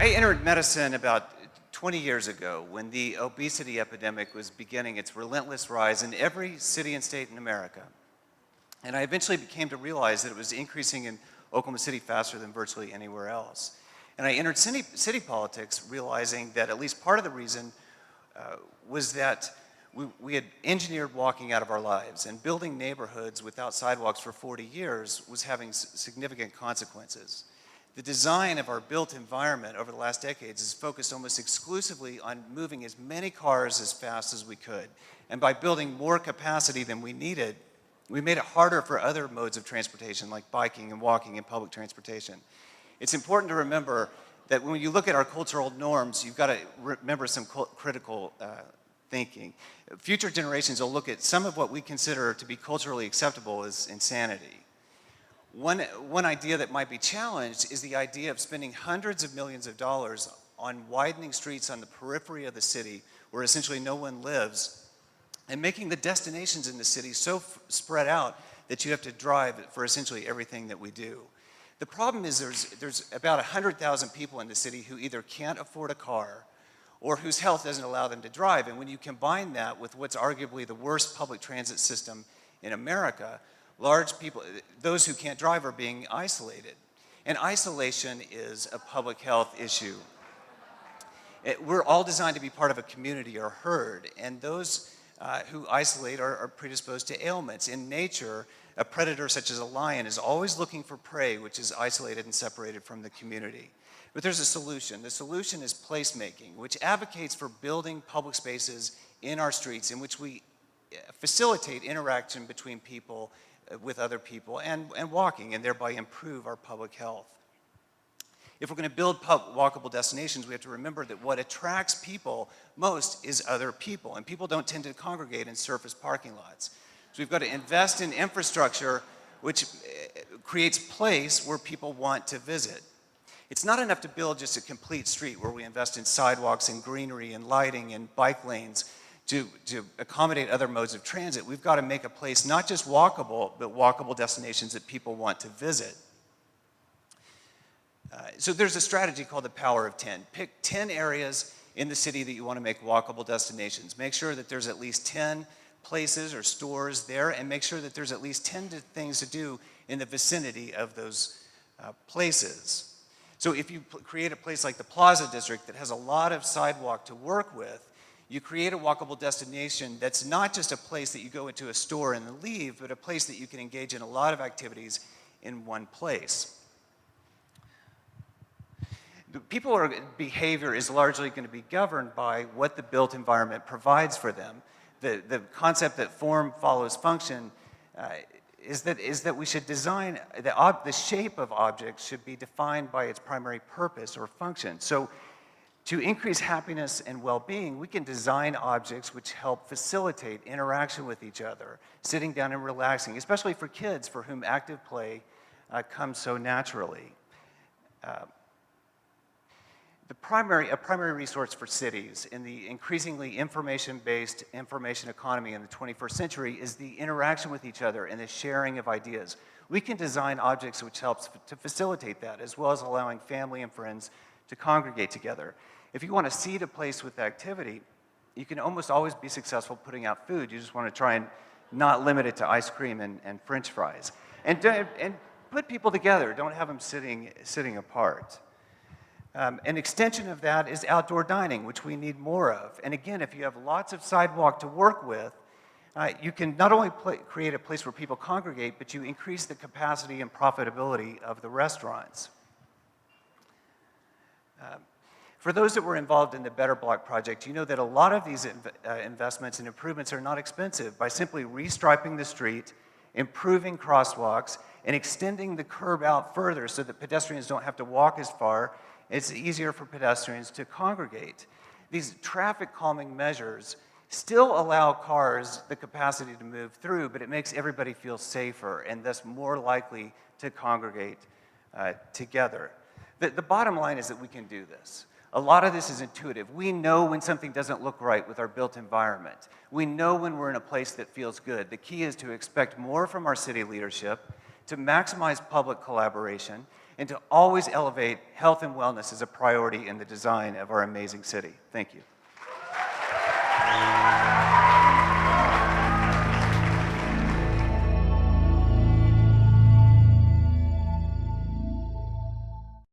I entered medicine about 20 years ago when the obesity epidemic was beginning its relentless rise in every city and state in America. And I eventually came to realize that it was increasing in Oklahoma City faster than virtually anywhere else. And I entered city politics realizing that at least part of the reason was that we had engineered walking out of our lives, and building neighborhoods without sidewalks for 40 years was having significant consequences. The design of our built environment over the last decades is focused almost exclusively on moving as many cars as fast as we could. And by building more capacity than we needed, we made it harder for other modes of transportation like biking and walking and public transportation. It's important to remember that when you look at our cultural norms, you've got to remember some critical thinking. Future generations will look at some of what we consider to be culturally acceptable as insanity. One idea that might be challenged is the idea of spending hundreds of millions of dollars on widening streets on the periphery of the city where essentially no one lives, and making the destinations in the city so spread out that you have to drive for essentially everything that we do. The problem is there's about 100,000 people in the city who either can't afford a car or whose health doesn't allow them to drive. And when you combine that with what's arguably the worst public transit system in America, those who can't drive are being isolated. And isolation is a public health issue. We're all designed to be part of a community or herd, and those who isolate are predisposed to ailments. In nature, a predator such as a lion is always looking for prey which is isolated and separated from the community. But there's a solution. The solution is placemaking, which advocates for building public spaces in our streets in which we facilitate interaction between people with other people and walking, and thereby improve our public health. If we're going to build walkable destinations, we have to remember that what attracts people most is other people, and people don't tend to congregate in surface parking lots. So we've got to invest in infrastructure which creates place where people want to visit. It's not enough to build just a complete street where we invest in sidewalks and greenery and lighting and bike lanes to accommodate other modes of transit. We've got to make a place not just walkable, but walkable destinations that people want to visit. So there's a strategy called the Power of 10. Pick 10 areas in the city that you want to make walkable destinations. Make sure that there's at least 10 places or stores there, and make sure that there's at least 10 things to do in the vicinity of those places. So if you create a place like the Plaza District that has a lot of sidewalk to work with, you create a walkable destination that's not just a place that you go into a store and then leave, but a place that you can engage in a lot of activities in one place. People's behavior is largely going to be governed by what the built environment provides for them. The concept that form follows function is that we should design, the shape of objects should be defined by its primary purpose or function. So to increase happiness and well-being, we can design objects which help facilitate interaction with each other, sitting down and relaxing, especially for kids for whom active play comes so naturally. A primary resource for cities in the increasingly information-based information economy in the 21st century is the interaction with each other and the sharing of ideas. We can design objects which helps to facilitate that, as well as allowing family and friends to congregate together. If you want to seed a place with activity, you can almost always be successful putting out food. You just want to try and not limit it to ice cream and French fries. And put people together. Don't have them sitting apart. An extension of that is outdoor dining, which we need more of. And again, if you have lots of sidewalk to work with, you can not only create a place where people congregate, but you increase the capacity and profitability of the restaurants. For those that were involved in the Better Block project, you know that a lot of these investments and improvements are not expensive. By simply restriping the street, improving crosswalks, and extending the curb out further so that pedestrians don't have to walk as far, it's easier for pedestrians to congregate. These traffic calming measures still allow cars the capacity to move through, but it makes everybody feel safer and thus more likely to congregate together. The bottom line is that we can do this. A lot of this is intuitive. We know when something doesn't look right with our built environment. We know when we're in a place that feels good. The key is to expect more from our city leadership, to maximize public collaboration, and to always elevate health and wellness as a priority in the design of our amazing city. Thank you.